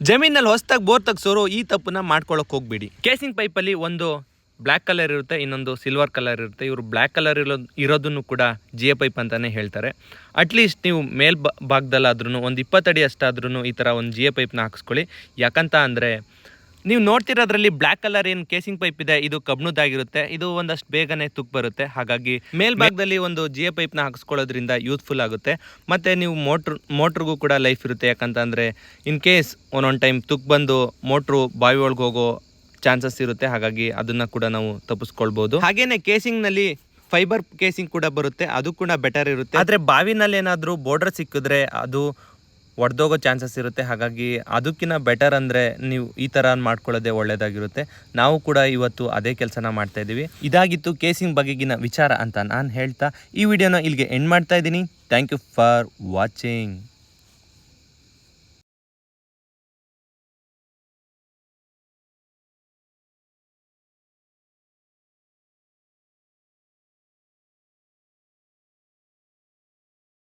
ಜಮೀನಲ್ಲಿ ಹೊಸದಾಗಿ ಬೋರ್ ತೆಗ್ಸೋರು ಈ ತಪ್ಪನ್ನ ಮಾಡ್ಕೊಳಕ್ ಹೋಗ್ಬೇಡಿ. ಕೇಸಿಂಗ್ ಪೈಪಲ್ಲಿ ಒಂದು ಬ್ಲ್ಯಾಕ್ ಕಲರ್ ಇರುತ್ತೆ, ಇನ್ನೊಂದು ಸಿಲ್ವರ್ ಕಲರ್ ಇರುತ್ತೆ. ಇವರು ಬ್ಲ್ಯಾಕ್ ಕಲರ್ ಇರೋದನ್ನು ಕೂಡ ಜಿಎ ಪೈಪ್ ಅಂತಾನೆ ಹೇಳ್ತಾರೆ. ಅಟ್ಲೀಸ್ಟ್ ನೀವು ಮೇಲ್ ಭಾಗದಲ್ಲಾದ್ರೂ ಒಂದು 20 ಅಡಿ ಅಷ್ಟಾದ್ರೂ ಈ ಥರ ಒಂದು ಜಿಎ ಪೈಪ್ನ ಹಾಕಿಸ್ಕೊಳ್ಳಿ. ಯಾಕಂತ ಅಂದರೆ ನೀವು ನೋಡ್ತಿರೋದ್ರಲ್ಲಿ ಬ್ಲ್ಯಾಕ್ ಕಲರ್ ಏನು ಕೇಸಿಂಗ್ ಪೈಪ್ ಇದೆ ಇದು ಕಬ್ಣದಾಗಿರುತ್ತೆ. ಇದು ಒಂದಷ್ಟು ಬೇಗನೆ ತುಕ್ ಬರುತ್ತೆ. ಹಾಗಾಗಿ ಮೇಲ್ಭಾಗದಲ್ಲಿ ಒಂದು ಜಿಎ ಪೈಪ್ನ ಹಾಕಿಸ್ಕೊಳ್ಳೋದ್ರಿಂದ ಯೂಸ್ಫುಲ್ ಆಗುತ್ತೆ. ಮತ್ತು ನೀವು ಮೋಟ್ರಿಗೂ ಕೂಡ ಲೈಫ್ ಇರುತ್ತೆ. ಯಾಕಂತಂದರೆ ಇನ್ ಕೇಸ್ ಒಂದೊಂದು ಟೈಮ್ ತುಕ್ ಬಂದು ಮೋಟ್ರು ಬಾವಿ ಒಳಗೆ ಹೋಗೋ ಚಾನ್ಸಸ್ ಇರುತ್ತೆ. ಹಾಗಾಗಿ ಅದನ್ನು ಕೂಡ ನಾವು ತಪ್ಪಿಸ್ಕೊಳ್ಬೋದು. ಹಾಗೇನೆ ಕೇಸಿಂಗ್ನಲ್ಲಿ ಫೈಬರ್ ಕೇಸಿಂಗ್ ಕೂಡ ಬರುತ್ತೆ, ಅದು ಕೂಡ ಬೆಟರ್ ಇರುತ್ತೆ. ಆದರೆ ಬಾವಿನಲ್ಲಿ ಏನಾದರೂ ಬೋರ್ಡರ್ ಸಿಕ್ಕಿದ್ರೆ ಅದು ಒಡೆದೋಗೋ ಚಾನ್ಸಸ್ ಇರುತ್ತೆ. ಹಾಗಾಗಿ ಅದಕ್ಕಿಂತ ಬೆಟರ್ ಅಂದರೆ ನೀವು ಈ ಥರ ಮಾಡ್ಕೊಳ್ಳೋದೇ ಒಳ್ಳೆಯದಾಗಿರುತ್ತೆ. ನಾವು ಕೂಡ ಇವತ್ತು ಅದೇ ಕೆಲಸನ ಮಾಡ್ತಾ ಇದ್ದೀವಿ. ಇದಾಗಿತ್ತು ಕೇಸಿಂಗ್ ಬಗೆಗಿನ ವಿಚಾರ ಅಂತ ನಾನು ಹೇಳ್ತಾ ಈ ವಿಡಿಯೋನ ಇಲ್ಲಿಗೆ ಎಂಡ್ ಮಾಡ್ತಾ ಇದ್ದೀನಿ. Thank you for watching.